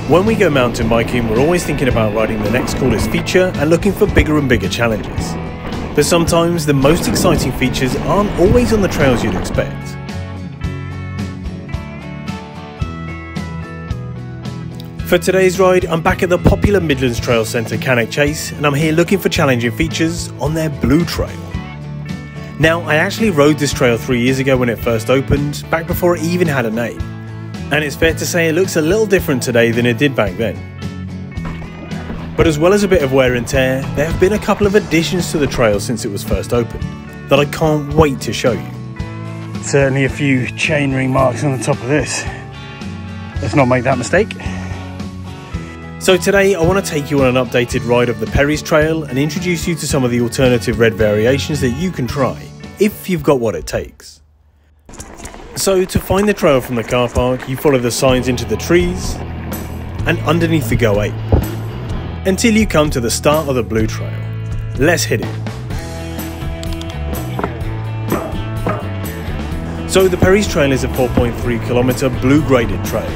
When we go mountain biking, we're always thinking about riding the next coolest feature and looking for bigger and bigger challenges. But sometimes the most exciting features aren't always on the trails you'd expect. For today's ride, I'm back at the popular Midlands Trail Centre Cannock Chase, and I'm here looking for challenging features on their Blue Trail. Now, I actually rode this trail 3 years ago when it first opened, back before it even had a name. And it's fair to say it looks a little different today than it did back then. But as well as a bit of wear and tear, there have been a couple of additions to the trail since it was first opened that I can't wait to show you. Certainly a few chainring marks on the top of this. Let's not make that mistake. So today I want to take you on an updated ride of the Perry's Trail and introduce you to some of the alternative red variations that you can try, if you've got what it takes. So to find the trail from the car park, you follow the signs into the trees and underneath the Go Ape, until you come to the start of the Blue Trail. Let's hit it. So the Perry's Trail is a 4.3km blue graded trail.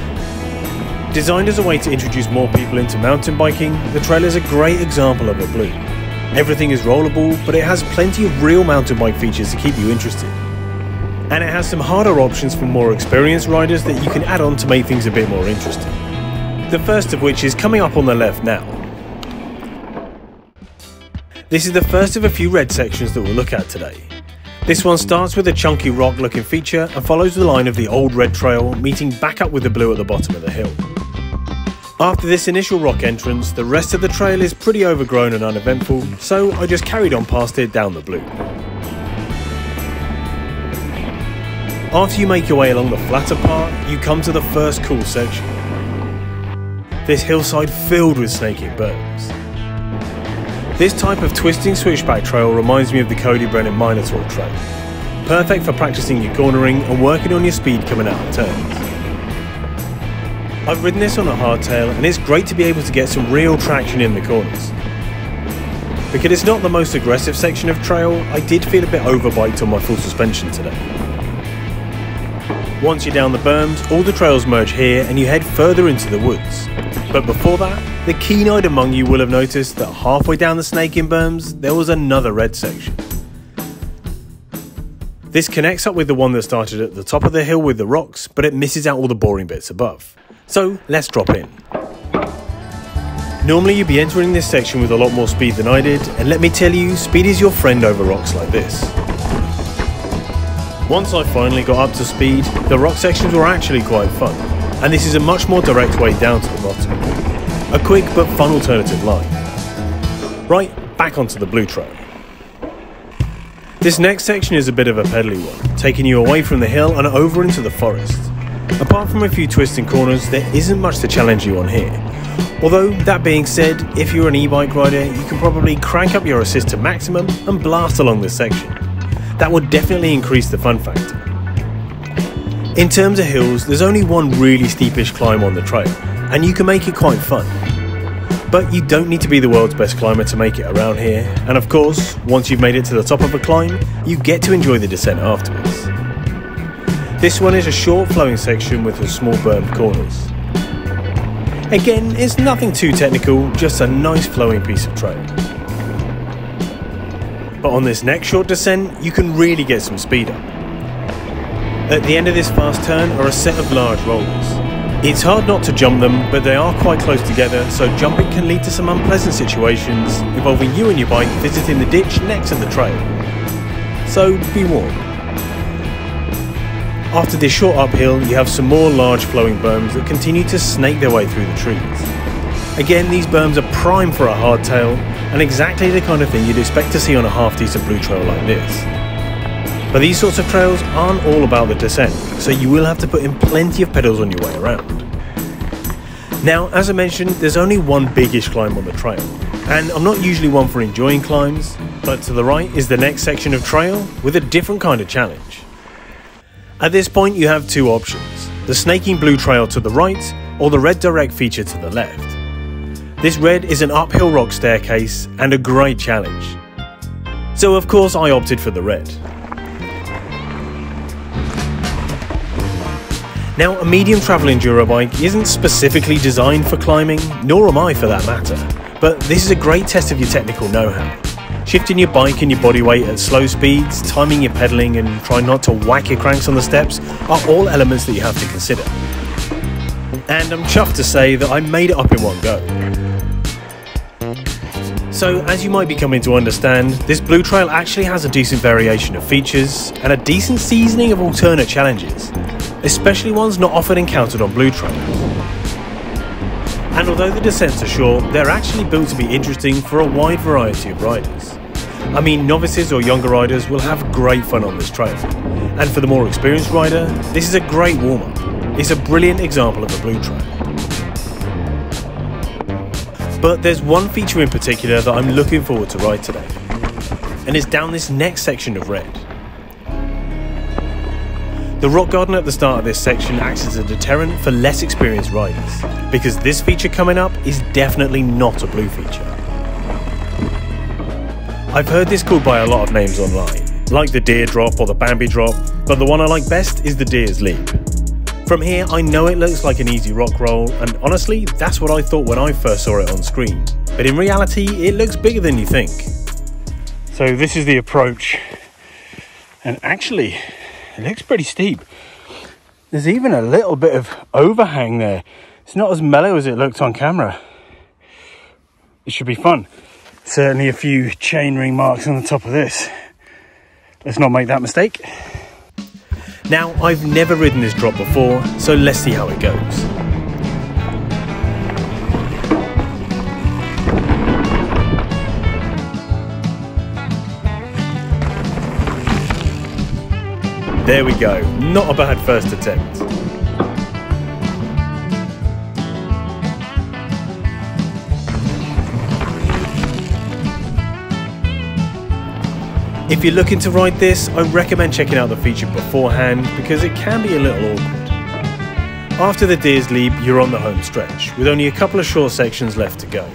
Designed as a way to introduce more people into mountain biking, the trail is a great example of a blue. Everything is rollable, but it has plenty of real mountain bike features to keep you interested. And it has some harder options for more experienced riders that you can add on to make things a bit more interesting. The first of which is coming up on the left now. This is the first of a few red sections that we'll look at today. This one starts with a chunky rock looking feature and follows the line of the old red trail, meeting back up with the blue at the bottom of the hill. After this initial rock entrance, the rest of the trail is pretty overgrown and uneventful, so I just carried on past it down the blue. After you make your way along the flatter part, you come to the first cool section. This hillside filled with snaking berms. This type of twisting switchback trail reminds me of the Cody Brennan Minotaur trail. Perfect for practicing your cornering and working on your speed coming out of turns. I've ridden this on a hardtail and it's great to be able to get some real traction in the corners. Because it's not the most aggressive section of trail, I did feel a bit overbiked on my full suspension today. Once you're down the berms, all the trails merge here and you head further into the woods. But before that, the keen-eyed among you will have noticed that halfway down the snaking berms, there was another red section. This connects up with the one that started at the top of the hill with the rocks, but it misses out all the boring bits above. So let's drop in. Normally you'd be entering this section with a lot more speed than I did, and let me tell you, speed is your friend over rocks like this. Once I finally got up to speed, the rock sections were actually quite fun, and this is a much more direct way down to the bottom. A quick but fun alternative line. Right, back onto the Blue Trail. This next section is a bit of a pedally one, taking you away from the hill and over into the forest. Apart from a few twisting corners, there isn't much to challenge you on here. Although, that being said, if you're an e-bike rider, you can probably crank up your assist to maximum and blast along this section. That would definitely increase the fun factor. In terms of hills, there's only one really steepish climb on the trail, and you can make it quite fun. But you don't need to be the world's best climber to make it around here, and of course, once you've made it to the top of a climb, you get to enjoy the descent afterwards. This one is a short flowing section with some small bermed corners. Again, it's nothing too technical, just a nice flowing piece of trail. But on this next short descent, you can really get some speed up. At the end of this fast turn are a set of large rollers. It's hard not to jump them, but they are quite close together, so jumping can lead to some unpleasant situations involving you and your bike visiting the ditch next to the trail. So be warned. After this short uphill, you have some more large flowing berms that continue to snake their way through the trees. Again, these berms are prime for a hardtail, and exactly the kind of thing you'd expect to see on a half-decent blue trail like this. But these sorts of trails aren't all about the descent, so you will have to put in plenty of pedals on your way around. Now, as I mentioned, there's only one biggish climb on the trail, and I'm not usually one for enjoying climbs, but to the right is the next section of trail with a different kind of challenge. At this point you have two options, the snaking blue trail to the right, or the red direct feature to the left. This red is an uphill rock staircase and a great challenge. So of course I opted for the red. Now, a medium travel enduro bike isn't specifically designed for climbing, nor am I for that matter, but this is a great test of your technical know-how. Shifting your bike and your body weight at slow speeds, timing your pedaling and trying not to whack your cranks on the steps are all elements that you have to consider. And I'm chuffed to say that I made it up in one go. So, as you might be coming to understand, this Blue Trail actually has a decent variation of features and a decent seasoning of alternate challenges, especially ones not often encountered on Blue Trails. And although the descents are short, they're actually built to be interesting for a wide variety of riders. I mean, novices or younger riders will have great fun on this trail, and for the more experienced rider, this is a great warm-up. It's a brilliant example of a Blue Trail. But there's one feature in particular that I'm looking forward to ride today, and it's down this next section of red. The rock garden at the start of this section acts as a deterrent for less experienced riders, because this feature coming up is definitely not a blue feature. I've heard this called by a lot of names online, like the Deer Drop or the Bambi Drop, but the one I like best is the Deer's Leap. From here, I know it looks like an easy rock roll, and honestly, that's what I thought when I first saw it on screen. But in reality, it looks bigger than you think. So this is the approach, and actually, it looks pretty steep. There's even a little bit of overhang there. It's not as mellow as it looked on camera. It should be fun. Certainly a few chainring marks on the top of this. Let's not make that mistake. Now, I've never ridden this drop before, so let's see how it goes. There we go, not a bad first attempt. If you're looking to ride this, I recommend checking out the feature beforehand because it can be a little awkward. After the Deer's Leap, you're on the home stretch, with only a couple of short sections left to go.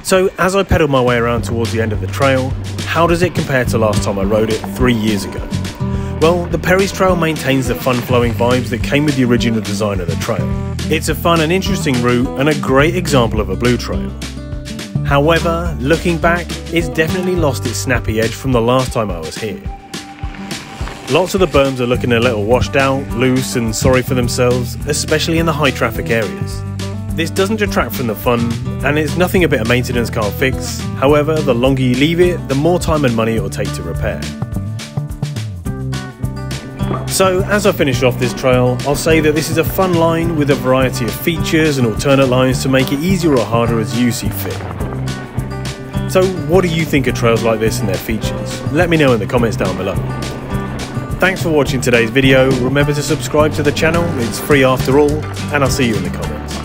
So as I pedalled my way around towards the end of the trail, how does it compare to last time I rode it 3 years ago? Well, the Perry's Trail maintains the fun-flowing vibes that came with the original design of the trail. It's a fun and interesting route and a great example of a Blue Trail. However, looking back, it's definitely lost its snappy edge from the last time I was here. Lots of the berms are looking a little washed out, loose and sorry for themselves, especially in the high traffic areas. This doesn't detract from the fun, and it's nothing a bit of maintenance can't fix. However, the longer you leave it, the more time and money it will take to repair. So, as I finish off this trail, I'll say that this is a fun line with a variety of features and alternate lines to make it easier or harder as you see fit. So what do you think of trails like this and their features? Let me know in the comments down below. Thanks for watching today's video. Remember to subscribe to the channel, it's free after all, and I'll see you in the comments.